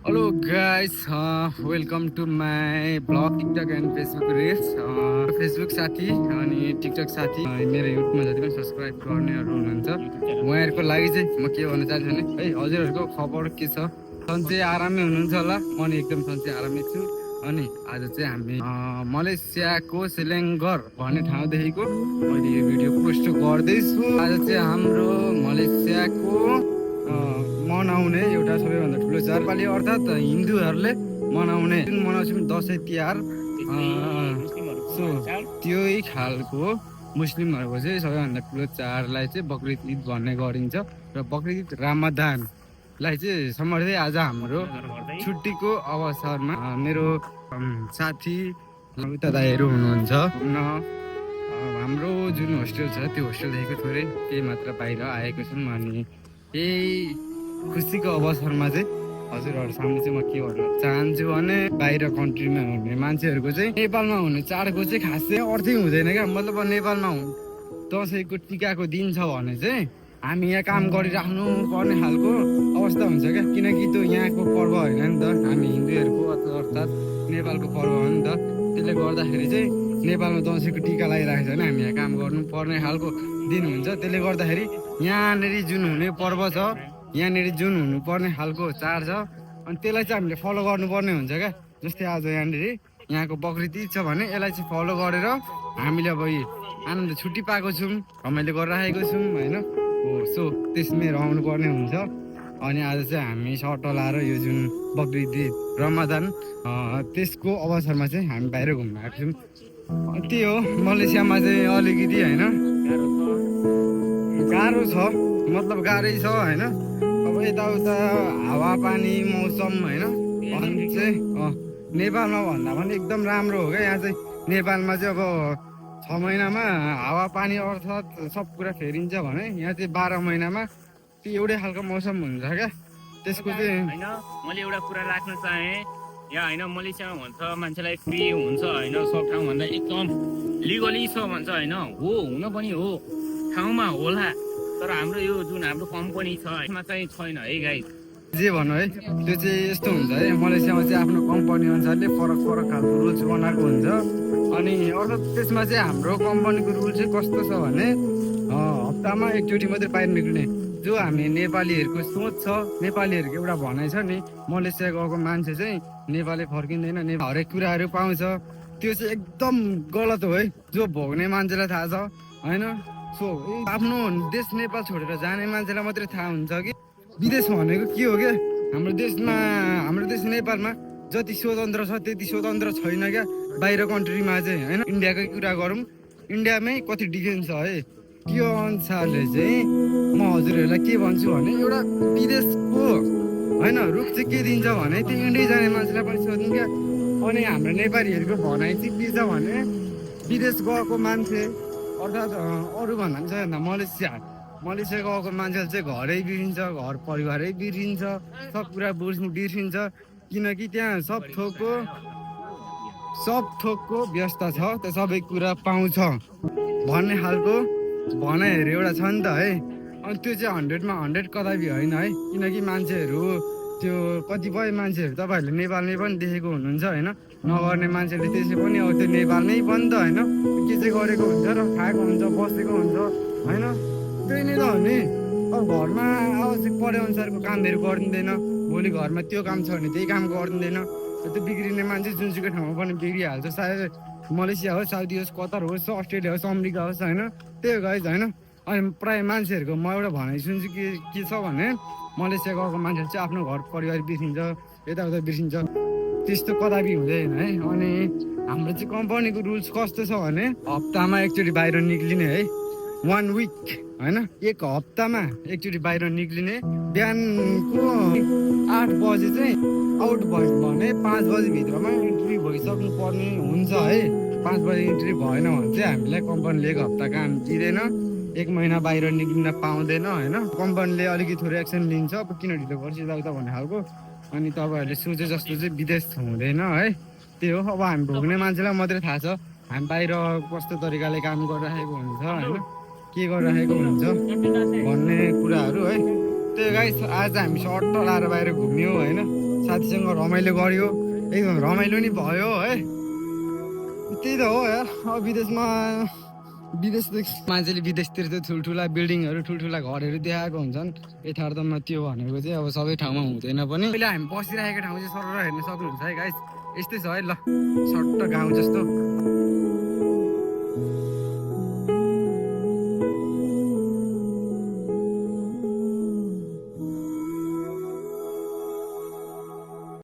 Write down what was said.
Hello guys, welcome to my blog, TikTok and Facebook reels. Facebook साथी अनि TikTok साथी मेरो युट्युबमा जति पनि सब्सक्राइब गर्नेहरू हुनुहुन्छ उहाँहरूको लागि चाहिँ म के भन्न चाहन्छु भने है हजुरहरूको खबर के छ? सन्चै आरामै हुनुहुन्छ होला? म नि एकदम सन्चै आरामै छु। अनि आज चाहिँ हामी मलेसियाको सेलेङ्गर भन्ने ठाउँदेखिको मैले यो भिडियो पोस्ट गर्दैछु। आज चाहिँ हाम्रो मलेसियाको मनाउने एउटा सबैभन्दा ठुलो चाड नेपाली अर्थात् हिन्दूहरूले मनाउने जुन मनाउँछौँ दसैँ तिहार, सो त्यही खालको मुस्लिमहरूको चाहिँ सबैभन्दा ठुलो चाडलाई चाहिँ बकरिद ईद भन्ने गरिन्छ र बकरिद ईद रामदानलाई चाहिँ समर्दै आज हाम्रो छुट्टीको अवसरमा मेरो साथी उता दाइहरू हुनुहुन्छ न हाम्रो जुन होस्टेल छ त्यो होस्टेलदेखिको थोरै केही मात्र बाहिर आएको छौँ अनि यही खुसीको अवसरमा चाहिँ हजुरहरू सामु चाहिँ म के भन्न चाहन्छु भने बाहिर कन्ट्रीमा हुने मान्छेहरूको चाहिँ नेपालमा हुने चाडको चाहिँ खासै अर्थै हुँदैन क्या। मतलब नेपालमा दसैँको टिकाको दिन छ भने चाहिँ हामी यहाँ काम गरिराख्नु पर्ने खालको अवस्था हुन्छ क्या, किनकि त्यो यहाँको पर्व होइन नि त, हामी हिन्दूहरूको अर्थात् नेपालको पर्व हो नि त। त्यसले गर्दाखेरि चाहिँ नेपालमा दसैँको टिका लगाइरहेको छ भने हामी यहाँ काम गर्नुपर्ने खालको दिन हुन्छ। त्यसले गर्दाखेरि यहाँनिर जुन हुने पर्व छ, यहाँनिर जुन हुनुपर्ने खालको चाड छ अनि त्यसलाई चाहिँ हामीले फलो गर्नुपर्ने हुन्छ क्या। जस्तै आज यहाँनिर यहाँको बकरिद ईद छ भने यसलाई चाहिँ फलो गरेर हामीले अब आनन्द छुट्टी पाएको छौँ, रमाइलो गरिराखेको छौँ होइन हो। सो त्यसमै रहनु पर्ने हुन्छ। अनि आज चाहिँ हामी सर्ट लाएर यो जुन बकरिद ईद रमजान त्यसको अवसरमा चाहिँ हामी बाहिर घुम्न आएको छौँ। त्यही हो, मलेसियामा चाहिँ अलिकति होइन गाह्रो छ, मतलब गाह्रै छ होइन। अब यताउता हावापानी मौसम होइन अनि चाहिँ नेपालमा भन्दा पनि एकदम राम्रो हो क्या। यहाँ चाहिँ नेपालमा चाहिँ अब 6 महिनामा हावापानी अर्थात् सब कुरा फेरिन्छ भने यहाँ चाहिँ 12 महिनामा त्यो एउटै खालको मौसम हुन्छ क्या। त्यसको चाहिँ होइन मैले एउटा कुरा राख्न चाहेँ यहाँ होइन, मलेसियामा भन्छ मान्छेलाई फ्री हुन्छ होइन, सब ठाउँभन्दा एकदम लिगली छ भन्छ होइन, हो हुन पनि हो ठाउँमा होला, तर हाम्रो यो जुन हाम्रो कम्पनी छ यसमा चाहिँ छैन है गाइस। जे भन्नु है त्यो चाहिँ यस्तो हुन्छ है, मलेसियामा चाहिँ आफ्नो कम्पनी अनुसारले फरक फरक खालको रुल्स बनाएको हुन्छ। अनि अर्थात् त्यसमा चाहिँ हाम्रो कम्पनीको रुल चाहिँ कस्तो छ भने हप्तामा एकचोटि मात्रै बाहिर निक्लिने जो हामी नेपालीहरूको सोच छ, नेपालीहरूको एउटा भनाइ छ नि, मलेसिया गएको मान्छे चाहिँ नेपाली फर्किँदैन, हरेक कुराहरू पाउँछ, त्यो चाहिँ एकदम गलत हो है। जो भोग्ने मान्छेलाई थाहा छ होइन। सो आफ्नो देश नेपाल छोडेर जाने मान्छेलाई मात्रै थाहा हुन्छ कि विदेश भनेको के हो क्या। हाम्रो देशमा, हाम्रो देश नेपालमा जति स्वतन्त्र छ त्यति स्वतन्त्र छैन क्या बाहिर कन्ट्रीमा चाहिँ होइन। इन्डियाकै कुरा गरौँ, इन्डियामै कति डिफरेन्स छ है। त्यो अनुसारले चाहिँ म हजुरहरूलाई के भन्छु भने एउटा विदेशको होइन रुख चाहिँ के दिन्छ भने त्यो इन्डिया जाने मान्छेलाई पनि सोध्नु क्या। अनि हाम्रो नेपालीहरूको भनाइ चाहिँ के छ भने विदेश गएको मान्छे अर्थात् अरूभन्दा पनि सबैभन्दा मलेसिया गएको मान्छेले चाहिँ घरै बिर्सिन्छ, घर परिवारै बिर्सिन्छ, सब कुरा बिर्सिन्छ, किनकि त्यहाँ सब थोकको व्यवस्था छ, त्यो सबै कुरा पाउँछ भन्ने खालको भनाइहरू एउटा छ नि त है। अनि त्यो चाहिँ 100मा 100 कदापि होइन है, किनकि मान्छेहरू त्यो कतिपय मान्छेहरू तपाईँहरूले नेपालमै पनि देखेको हुनुहुन्छ होइन। नगर्ने मान्छेले त्यसै पनि अब त्यो नेपाल नै पनि त होइन के चाहिँ गरेको हुन्छ र खाएको हुन्छ, बसेको हुन्छ होइन। त्यही नै त हो नि। अब घरमा आवश्यक परे अनुसारको कामहरू गरिँदैन, भोलि घरमा त्यो काम छ भने त्यही काम गरिँदैन। त्यो बिग्रिने मान्छे जुनसुकै ठाउँमा पनि बिग्रिहाल्छ, सायद मलेसिया होस्, साउदी होस्, कतार होस्, अस्ट्रेलिया होस्, अमेरिका होस् होइन। त्यही हो गाइज होइन। अनि प्रायः मान्छेहरूको म एउटा भनाइ सुन्छु के छ भने मलेसिया गएको मान्छेले चाहिँ आफ्नो घर परिवार बिर्सिन्छ, यताउता बिर्सिन्छ, त्यस्तो कदापि हुँदैन है। अनि हाम्रो चाहिँ कम्पनीको रुल्स कस्तो छ भने हप्तामा एकचोटि बाहिर निक्लिने है, 1 विक होइन, एक हप्तामा एकचोटि बाहिर निक्लिने। बिहानको 8 बजे चाहिँ आउट भयो भने 5 बजीभित्रमा इन्ट्री भइसक्नु पर्ने हुन्छ है। 5 बजी इन्ट्री भएन भने चाहिँ हामीलाई कम्पनीले एक हप्ता काम दिँदैन, 1 महिना बाहिर निक्लिन पाउँदैन होइन। कम्पनीले अलिकति थोरै एक्सन लिन्छ, अब किन ढिलो गर्छ यताउता भन्ने खालको। अनि तपाईँहरूले सोचे जस्तो चाहिँ विदेश हुँदैन है। त्यही हो, अब हामी भोग्ने मान्छेलाई मात्रै थाहा छ हामी बाहिर कस्तो तरिकाले काम गरिराखेको हुन्छ होइन, के गरिराखेको हुन्छ भन्ने कुराहरू है। त्यही गाइस आज हामी सर्ट लाएर बाहिर घुम्यौँ होइन। साथीसँग रमाइलो गऱ्यो एकदम रमाइलो नि भयो है त्यही त हो यार अब मान्छेले विदेशतिर चाहिँ ठुल्ठुला बिल्डिङहरू ठुल्ठुला घरहरू देखाएको हुन्छन् यथार्थमा त्यो भनेको चाहिँ अब सबै ठाउँमा हुँदैन पनि अहिले हामी बसिरहेको ठाउँ चाहिँ सरर हेर्न सक्नुहुन्छ है गाइस यस्तै छ है ल सट्ट गाउँ जस्तो